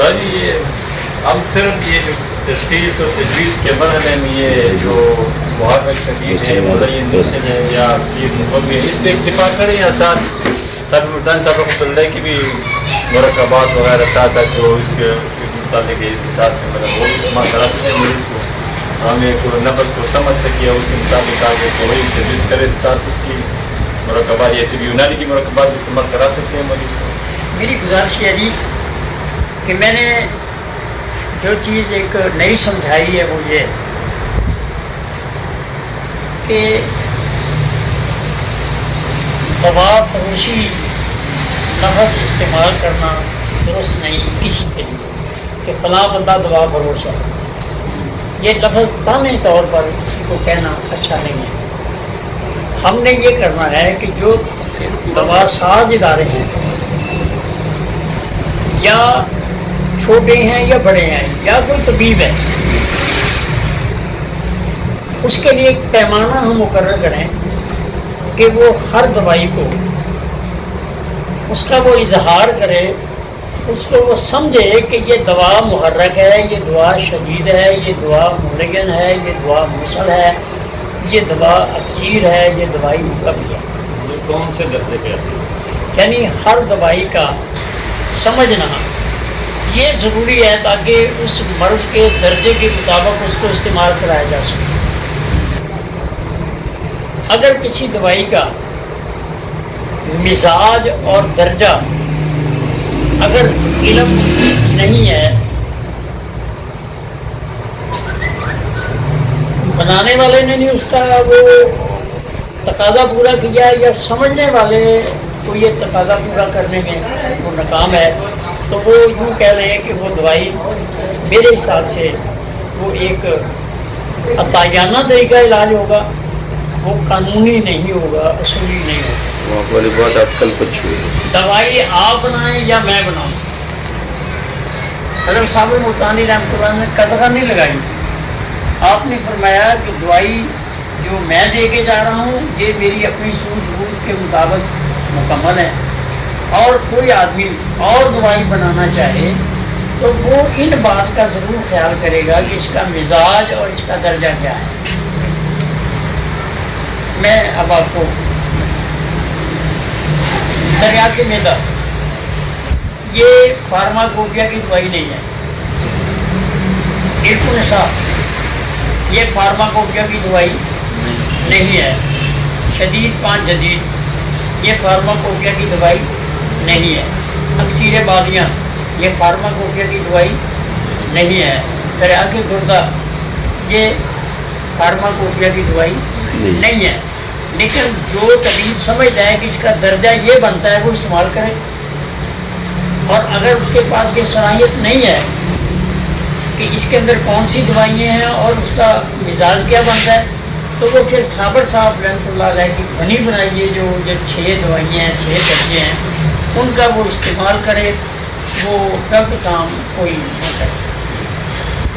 سر یہ ہم صرف یہ جو تشخیص اور تجویز کے مرحلے میں یہ جو محرک شدید ہے ملین نشن ہے یا اکثیر مقوی ہے اس پہ اکتفا کریں یا ساتھ سر ملتان صاحب رحمۃ اللہ کی بھی مرکبات وغیرہ ساتھ ساتھ جو اس کے متعلق ہے اس کے ساتھ مطلب وہ استعمال کرا سکتے ہیں مریض کو ہمیں کو نفس کو سمجھ سکے اس کے مطابق آگے وہی تجویز کرے ساتھ اس کی مرکبات یا طب یونانی کی مرکبات استعمال کرا سکتے ہیں مریض کو. میری گزارش یہ جی کہ میں نے جو چیز ایک نئی سمجھائی ہے وہ یہ کہ دوا فروشی لفظ استعمال کرنا درست نہیں کسی کے لیے کہ فلاں بندہ دوا فروش ہے. یہ لفظ تانے طور پر کسی کو کہنا اچھا نہیں ہے. ہم نے یہ کرنا ہے کہ جو دوا ساز ادارے ہیں یا چھوٹے ہیں یا بڑے ہیں یا کوئی طبیب ہے اس کے لیے ایک پیمانہ ہم مقرر کریں کہ وہ ہر دوائی کو اس کا وہ اظہار کرے, اس کو وہ سمجھے کہ یہ دوا محرک ہے, یہ دوا شدید ہے, یہ دوا ملین ہے, یہ دوا مسل ہے, یہ دوا اکثیر ہے, یہ دوائی مقوی ہے. کون سے درجے پہ آتی ہے؟ یعنی ہر دوائی کا سمجھنا یہ ضروری ہے تاکہ اس مرض کے درجے کے مطابق اس کو استعمال کرایا جا سکے. اگر کسی دوائی کا مزاج اور درجہ اگر علم نہیں ہے, بنانے والے نے نہیں اس کا وہ تقاضا پورا کیا یا سمجھنے والے کو یہ تقاضا پورا کرنے میں وہ ناکام ہے, تو وہ یوں کہہ رہے ہیں کہ وہ دوائی میرے حساب سے وہ ایک عطایانہ طریقہ علاج ہوگا, وہ قانونی نہیں ہوگا, اصولی نہیں ہوگا. والی بات آپ کل کچھ ہوئی دوائی آپ بنائیں یا میں بناؤں. حضرت صاحب ملتانی رحمۃ اللہ نے قطعہ نہیں لگائی. آپ نے فرمایا کہ دوائی جو میں دے کے جا رہا ہوں یہ میری اپنی سوجھ بوجھ کے مطابق مکمل ہے, اور کوئی آدمی اور دوائی بنانا چاہے تو وہ ان بات کا ضرور خیال کرے گا کہ اس کا مزاج اور اس کا درجہ کیا ہے. میں اب آپ کو دریات معدہ یہ فارماکوپیا کی دوائی نہیں ہے. النساء یہ فارماکوپیا کی دوائی نہیں ہے. شدید 5 جدید یہ فارماکوپیا کی دوائی نہیں ہے. اکثیر بادیاں یہ فارماکوپیا کی دوائی نہیں ہے. دریات گردہ یہ فارماکوپیا کی دوائی نہیں ہے. لیکن جو طبیب سمجھتا ہے کہ اس کا درجہ یہ بنتا ہے وہ استعمال کرے, اور اگر اس کے پاس یہ صلاحیت نہیں ہے کہ اس کے اندر کون سی دوائیاں ہیں اور اس کا مزاج کیا بنتا ہے, تو وہ پھر صابر صاحب رحمۃ اللہ علیہ کی بنی بنائیے جو 6 دوائیاں ہیں 6 درجے ہیں ان کا وہ استعمال کرے, وہ غلط کام کوئی نہ کرے.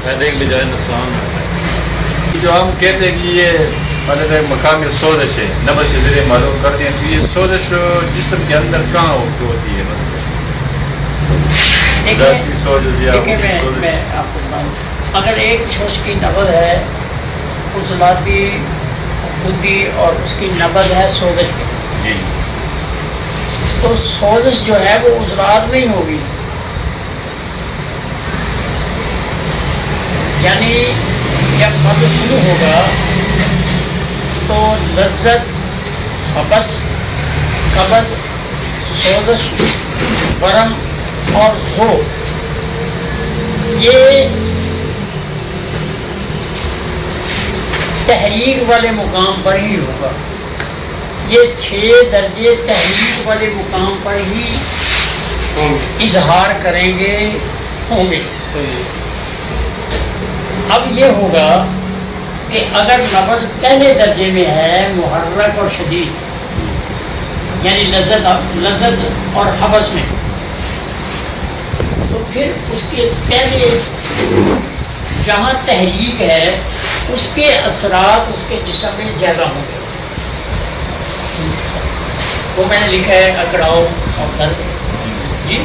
فائدے کے بجائے نقصان ہے. جو ہم کہتے ہیں کہ یہ مطلب مقامی سوزش ہے, نبض کے ذریعے معلوم کرتے ہیں, تو یہ سوزش جسم کے اندر کہاں ہوتی ہے؟ میں آپ کو بتاؤں, اگر ایک شخص کی نبض ہے عضلاتی خودی اور اس کی نبض ہے سوزش میں, جی, تو سوزش جو ہے وہ عضلات میں ہی ہوگی. یعنی جب مرض شروع ہوگا تو لذت, حبس, قبض, سوزش, ورم اور ذوق یہ تحریک والے مقام پر ہی ہوگا. یہ 6 درجے تحریک والے مقام پر ہی اظہار کریں گے ہوں گے. اب یہ ہوگا کہ اگر نبض پہلے درجے میں ہے محرک اور شدید یعنی لذت اور حبس میں, تو پھر اس کے پہلے جہاں تحریک ہے اس کے اثرات اس کے جسم میں زیادہ ہوں گے. وہ میں نے لکھا ہے اکڑاؤ اور درد. جی,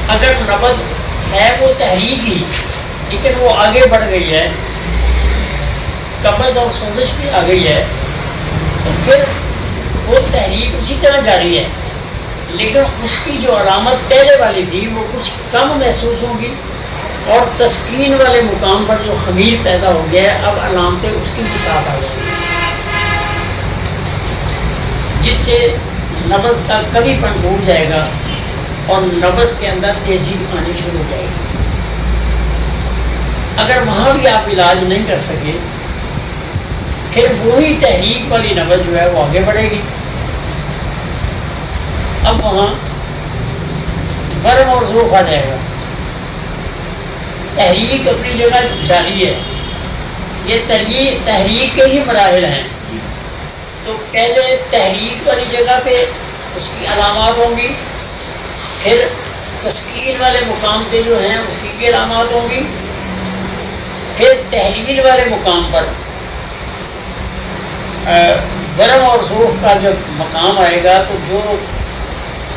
اگر نبض ہے وہ تحریک ہی، لیکن وہ آگے بڑھ گئی ہے، قبض اور سوزش بھی آ گئی ہے، تو پھر وہ تحریک اسی طرح جاری ہے، لیکن اس کی جو علامت پہلے والی تھی وہ کچھ کم محسوس ہوگی، اور تسکین والے مقام پر جو خمیر پیدا ہو گیا ہے اب علامتیں اس کی بھی ساتھ آ جائیں گی، جس سے نبض کا کبھی پن ٹوٹ جائے گا اور نبض کے اندر تیزی آنی شروع ہو جائے گی۔ اگر وہاں بھی آپ علاج نہیں کر سکے پھر وہی تحریک والی نبض جو ہے وہ آگے بڑھے گی، اب وہاں ورم اور ذوق آ جائے گا۔ تحریک اپنی جگہ جاری ہے، یہ تحریک کے ہی مراحل ہیں، تو پہلے تحریک والی جگہ پہ اس کی علامات ہوں گی، پھر تسکین والے مقام پہ جو ہیں اس کی بھی علامات ہوں گی، پھر تحلیل والے مقام پر ورم اور ذوف کا جب مقام آئے گا تو جو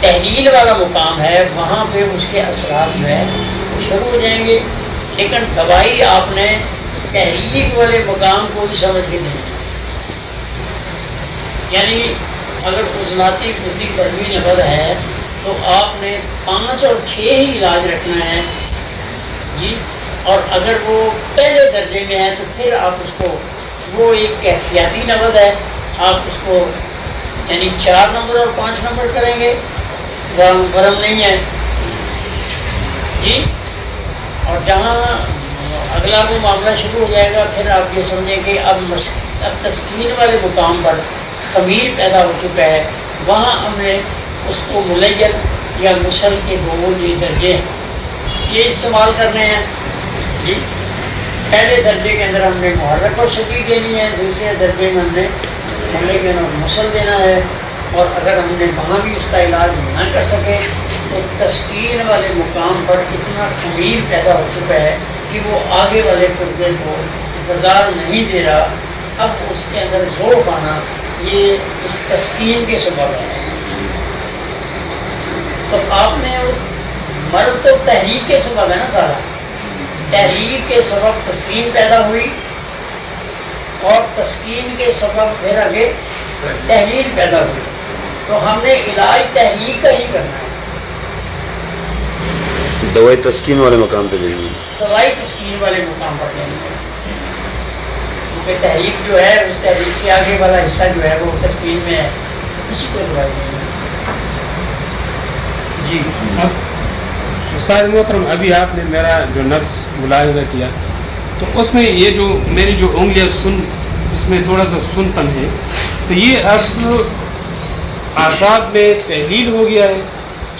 تحلیل والا مقام ہے وہاں پہ اس کے اثرات جو ہے وہ شروع ہو جائیں گے، لیکن دوائی آپ نے تحریک والے مقام کو بھی سمجھ کے دیں، یعنی اگر عضلاتی بدھی گرمی نبض ہے تو آپ نے 5 اور 6 ہی علاج رکھنا ہے جی، اور اگر وہ پہلے درجے میں ہے تو پھر آپ اس کو، وہ ایک کیفیاتی نبض ہے، آپ اس کو یعنی 4 نمبر اور 5 نمبر کریں گے، ورم نہیں ہے جی، اور جہاں اگلا وہ معاملہ شروع ہو جائے گا پھر آپ یہ سمجھیں کہ اب تسکین والے مقام پر خمیر پیدا ہو چکا ہے، وہاں ہم نے اس کو ملین یا مسل کے 2 یہ درجے ہیں یہ استعمال کرنے ہیں جی۔ پہلے درجے کے اندر ہم نے محرک اور شدید دینی ہے، دوسرے درجے میں ہم نے ملین اور مسل دینا ہے، اور اگر ہم نے وہاں بھی اس کا علاج نہ کر سکے تو تسکین والے مقام پر اتنا خمیر پیدا ہو چکا ہے کہ وہ آگے والے پرزے کو بازار نہیں دے رہا، اب اس کے اندر ذوق آنا یہ اس تسکین کے سبب ہے۔ تو آپ نے مرد تو تحریک کے سبب ہے نا، سارا تحریک کے سبب تسکین پیدا ہوئی، اور تسکین کے سبب پھر آگے تحلیل پیدا ہوئی، تو ہم نے علاج تحریک کا ہی کرنا ہے، دوائی تسکین والے مقام پہ لینی ہے، دوائی تسکین والے مقام پر لینی ہے، کیونکہ تحریک جو ہے اس تحریک سے آگے والا حصہ جو ہے وہ تسکین میں ہے، اسی کو دوائی لینی ہے جی۔ اب استاد محترم ابھی آپ نے میرا جو نبض ملاحظہ کیا تو اس میں یہ جو میری جو انگلیاں اس میں تھوڑا سا سن پن ہے، تو یہ اب اعصاب میں تحلیل ہو گیا ہے؟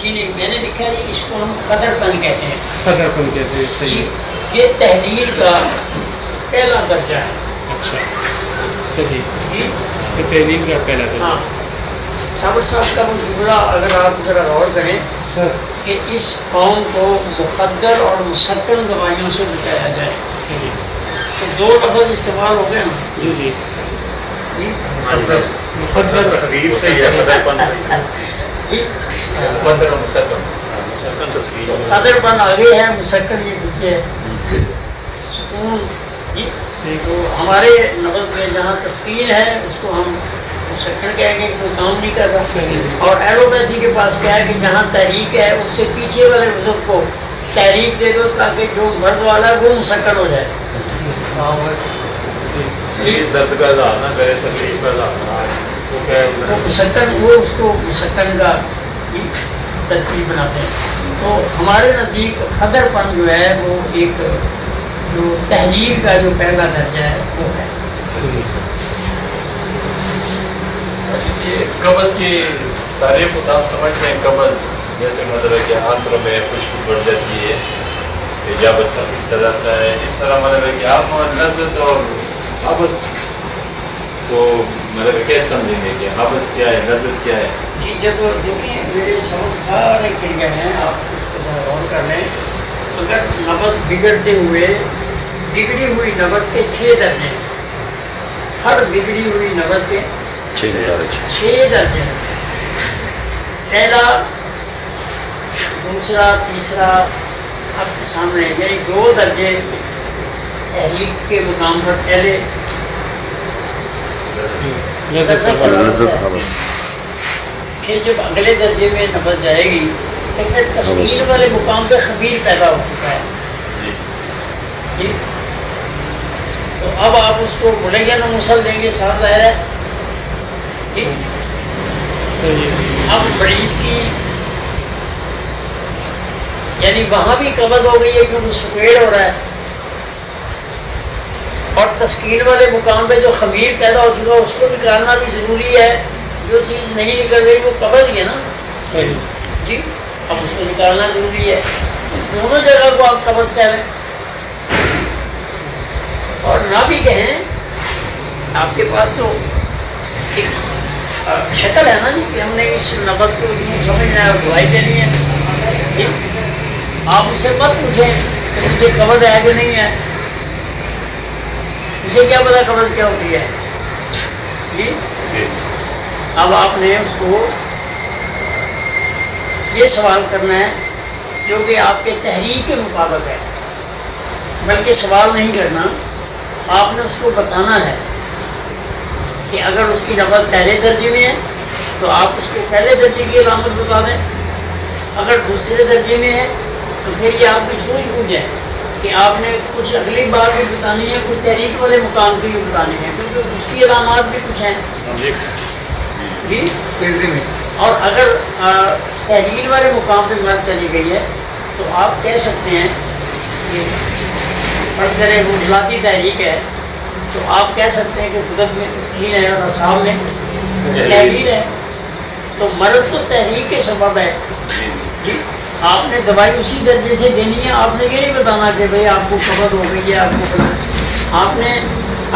جی نہیں، میں نے لکھا ہے اس کو ہم قدر پن کہتے ہیں، قدر پن کہتے ہیں، صحیح، یہ تحلیل کا پہلا درجہ ہے۔ اچھا صحیح جی یہ تحلیل کا پہلا درجہ۔ ہاں، صابر صاحب کا وہ جملہ اگر آپ ذرا غور کریں سر کہ اس قوم کو مخدر اور مسکن دوائیوں سے بچایا جائے، صحیح، تو 2 لفظ استعمال ہو گئے نا جی جی، جی، مقدر تقریر سے ہی ہے، قدر پن سے جی، قدر و مسکن تسکین قدر پن آگے ہے، مسکن یہ پیچھے ہے، سکون جی۔ تو ہمارے نبض میں جہاں تسکین ہے اس کو ہم مسکن کہیں گے، کوئی کام نہیں کر رہا، اور ایلوپیتھی کے پاس کیا ہے کہ جہاں تحریک ہے اس سے پیچھے والے عضو کو تحریک دے دو تاکہ جو مرد والا ہے وہ مسکن ہو جائے، اس درد کا اظہار نہ کرے، تکلیف کا اظہار نہ آئے، وہ کیا ہے وہ مسکن، وہ اس کو مسکن کا ترتیب بناتے ہیں۔ تو ہمارے نزدیک قدر پن جو ہے وہ ایک جو تحلیل کا جو پہلا درجہ ہے وہ ہے۔ یہ قبض کی تعریف کو آپ سمجھتے ہیں، قبض جیسے مطلب ہے کہ آنتروں میں خشکی بڑھ جاتی ہے، اجابت سر جاتا ہے، اس طرح مطلب ہے کہ آپ لذت اور قبض کو مطلب کیسے سمجھیں گے کہ قبض کیا ہے، لذت کیا ہے؟ جی جب دیکھیں میرے سبق سارے کلیئر ہیں، آپ اس کو غور کر لیں، اگر نبض بگڑتے ہوئے بگڑی ہوئی نبض کے 6 درجے ہیں، ہر بگڑی ہوئی نبض کے 6 درجے ہیں، پہلا، دوسرا، تیسرا، آپ کے سامنے یعنی 2 درجے تحریک کے مقام پر پہلے لذت لذت حبس پھر جب اگلے درجے میں نبض جائے گی تو پھر تسکین والے مقام پہ خمیر پیدا ہو چکا ہے جی تو اب آپ اس کو بولیں گے نا مسل دیں گے صاحب ظاہر ہے جی اب مریض کی یعنی وہاں بھی قبض ہو گئی ہے کیونکہ سکیڑ ہو رہا ہے اور تسکین والے مقام پہ جو خمیر پیدا ہو چکا ہے اس کو نکالنا بھی ضروری ہے. جو چیز نہیں نکل رہی وہ قبض ہی ہے نا جی اب اس کو نکالنا ضروری ہے. دونوں جگہ کو آپ قبض کہہ رہے ہیں اور نہ بھی کہیں آپ کے پاس تو ایک شکل ہے نا جی کہ ہم نے اس نبض کو یوں سمجھنا ہے اور دوائی دینی ہے جی. آپ اسے مت پوچھیں کہ مجھے قبض ہے کہ نہیں ہے, اسے کیا پتا قبض کیا ہوتی ہے جی. اب آپ نے اس کو یہ سوال کرنا ہے جو کہ آپ کے تحریک کے مطابق ہے, بلکہ سوال نہیں کرنا, آپ نے اس کو بتانا ہے کہ اگر اس کی نبض پہلے درجے میں ہے تو آپ اس کو پہلے درجے کی علامت بتا دیں, اگر دوسرے درجے میں ہے تو پھر یہ آپ کی سوچ پوچھیں کہ آپ نے کچھ اگلی بار بھی بتانی ہے, کچھ تحریک والے مقام کی بھی بتانی ہے, کیونکہ اس کی علامات بھی کچھ ہیں جی. اور اگر تحریر والے مقام پہ بات چلی گئی ہے تو آپ کہہ سکتے ہیں کہ اگر عضلاتی تحریک ہے تو آپ کہہ سکتے ہیں کہ قدرت میں تسکین ہے اور اصحاب میں تحریر ہے, تو مرض تو تحریک کے سبب ہے جی. آپ نے دوائی اسی درجے سے دینی ہے, آپ نے یہ نہیں بتانا کہ بھئی آپ کو قبض ہو گئی ہے, آپ کو بنا, آپ نے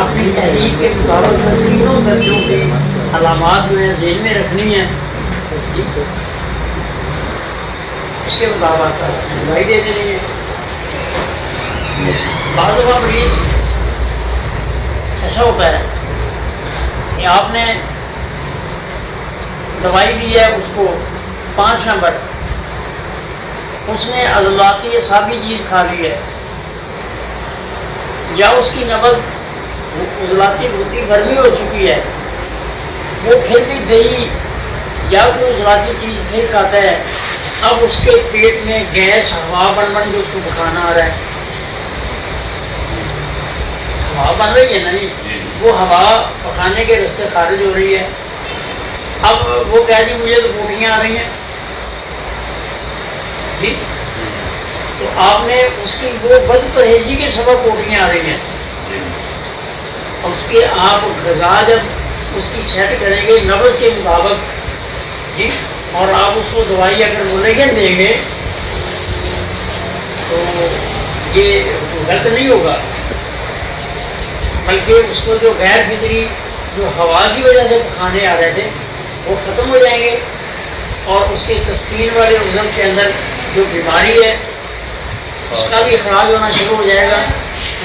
اپنی تحریک کے مطابق تینوں درجوں کی علامات جو ہیں ذہن میں رکھنی ہے, اس کے مطابق دوائی دے دینی ہے. بعض دفعہ مریض ایسا ہوتا ہے کہ آپ نے دوائی دی ہے اس کو 5 نمبر, اس نے عضلاتی اعصابی چیز کھا لی ہے یا اس کی نبض عضلاتی بھوتی گرمی ہو چکی ہے, وہ پھر بھی دہی یا کوئی عضلاتی چیز پھر کھاتا ہے, اب اس کے پیٹ میں گیس ہوا بن کے اس کو پکانا آ رہا ہے, ہوا بن رہی ہے نا جی, وہ ہوا پکانے کے راستے خارج ہو رہی ہے. اب وہ کہہ دی مجھے تو بوٹیاں آ رہی ہیں جی, تو آپ نے اس کی وہ بد پرہیزی کے سبب بوٹیاں آ رہی ہیں, اس کے آپ غذا جب اس کی سیٹ کریں گے نبض کے مطابق جی, اور آپ اس کو دوائی اگر ملیگن دیں گے تو یہ غلط نہیں ہوگا, بلکہ اس کو جو غیر فطری جو ہوا کی وجہ سے کھانے آ رہے تھے وہ ختم ہو جائیں گے, اور اس کے تسکین والے عضو کے اندر جو بیماری ہے اس کا بھی اخراج ہونا شروع ہو جائے گا.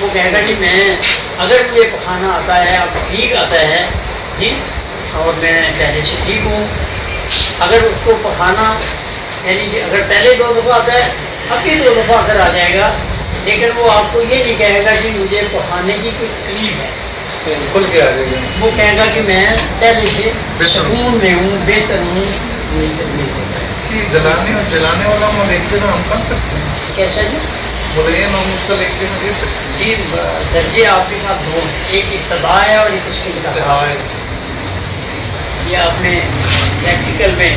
وہ کہے گا جی میں اگر مجھے پکانا آتا ہے, اب ٹھیک آتا ہے جی, اور میں پہلے سے ٹھیک ہوں, اگر اس کو پکانا یعنی کہ اگر پہلے 2 دفعہ آتا ہے اب بھی 2 دفعہ اگر آ جائے گا, لیکن وہ آپ کو یہ نہیں کہے گا کہ مجھے پکانے کی کوئی تکلیف ہے, وہ کہے گا کہ میں پہلے سے سکون میں ہوں, بہتر ہوں. جلانے اور جلانے والا ہم ایک جگہ ہم کر سکتے ہیں کیسا جی؟ بولے یہ ہم اس کا ایک جگہ دے سکتے ہیں جی درجے آپ کے پاس 2 ہیں, ایک ابتدا ہے اور ایک اس کے انتہا ہے. یہ آپ نے پریکٹیکل میں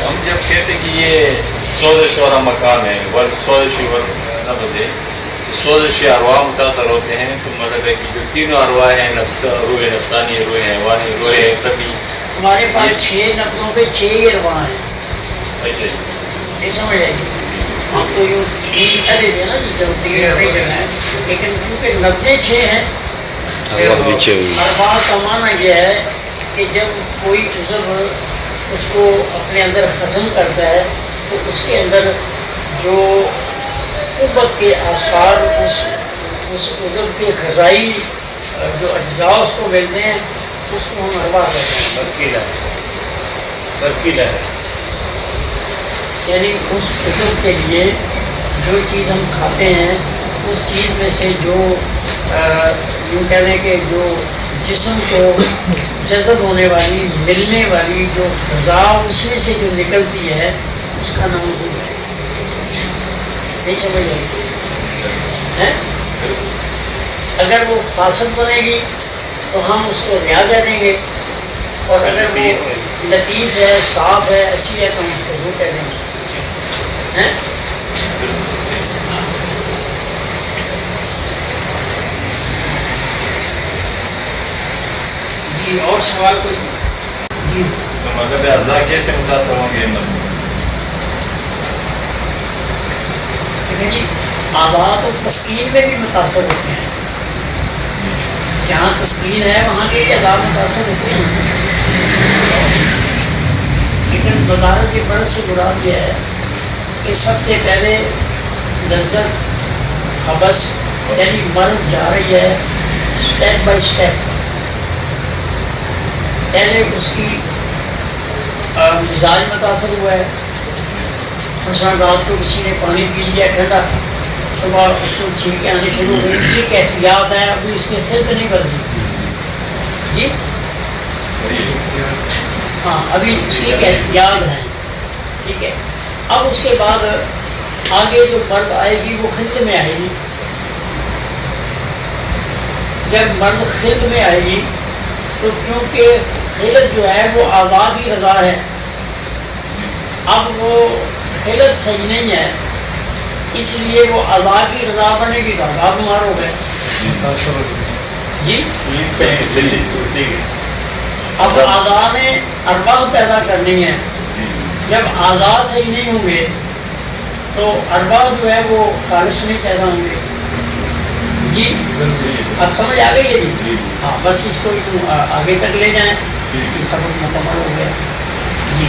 ہم جب کہتے کہ یہ سوزش والا مقام ہے, سوزشی نبض ہے, سوزشی ارواح متاثر ہوتے ہیں, تو مطلب ہے کہ جو تینوں ارواح ہیں, نفس, روح نفسانی, روح حیوانی, روح طبی, ہمارے پاس 6 نبضوں پہ 6 ہی ارواح ہیں, یہ سمجھ آئے گی. ہم تو یوں دے نا جی جب 3 جگہ ہیں, لیکن چونکہ نبضیں 6 ہیں, ارواح کا معنی یہ ہے کہ جب کوئی عضو اس کو اپنے اندر ہضم کرتا ہے تو اس کے اندر جو قوت کے آثار اس عضو کے غذائی جو اجزاء اس کو ملتے ہیں اس کو ہم ارواح کہتے ہیں. برقیلا ہے یعنی اس عضو کے لیے جو چیز ہم کھاتے ہیں اس چیز میں سے جو یوں کہہ لیں کہ جو جسم کو جذب ہونے والی ملنے والی جو غذا اس میں سے جو نکلتی ہے اس کا نام وضو ہے. نہیں سمجھ رہے؟ اگر وہ فاسد بنے گی تو ہم اس کو ریا کہہ دیں گے، اور اگر وہ لطیف ہے، صاف ہے، اچھی ہے تو ہم اس کو وہ کہہ دیں گے. جی اور سوال کوئی؟ جی تو مذہب اعضاء کیسے متاثر ہوں گے؟ جی اعضاء تو تسکین میں بھی متاثر ہوتے ہیں، جہاں تسکین ہے وہاں کے اعضاء متاثر ہوتے ہیں، لیکن بدارت یہ مرض سے مراد یہ ہے کہ سب سے پہلے لذت خبث یعنی مرض جا رہی ہے اسٹیپ بائی اسٹیپ. پہلے اس کی مزاج متاثر ہوا ہے، مثلا رات کو کسی نے پانی پی لیا ٹھنڈا، صبح اس کو چھینکیں آنے شروع ہو گئی، یہ کیفیات ہیں، ابھی اس کی خلق نہیں بدلی. جی ہاں ابھی اس کی کیفیات ہیں، ٹھیک ہے. اب اس کے بعد آگے جو مرد آئے گی وہ خلق میں آئے گی. جب مرد خلق میں آئے گی تو کیونکہ خلق جو ہے وہ آزادی رضا ہے، اب وہ خلق صحیح نہیں ہے، اس لیے وہ آزادی رضا بنے گی تو آزاد بیمار ہو گئے. جی اب آزاد نے ارباب پیدا کرنی ہے، جب آزاد صحیح نہیں ہوں گے تو ارباب جو ہے وہ خالص نہیں پیدا ہوں گے. جی اب سمجھ آ گئی ہے؟ جی ہاں بس اس کو آگے تک لے جائیں، سبق مکمل ہو گیا. جی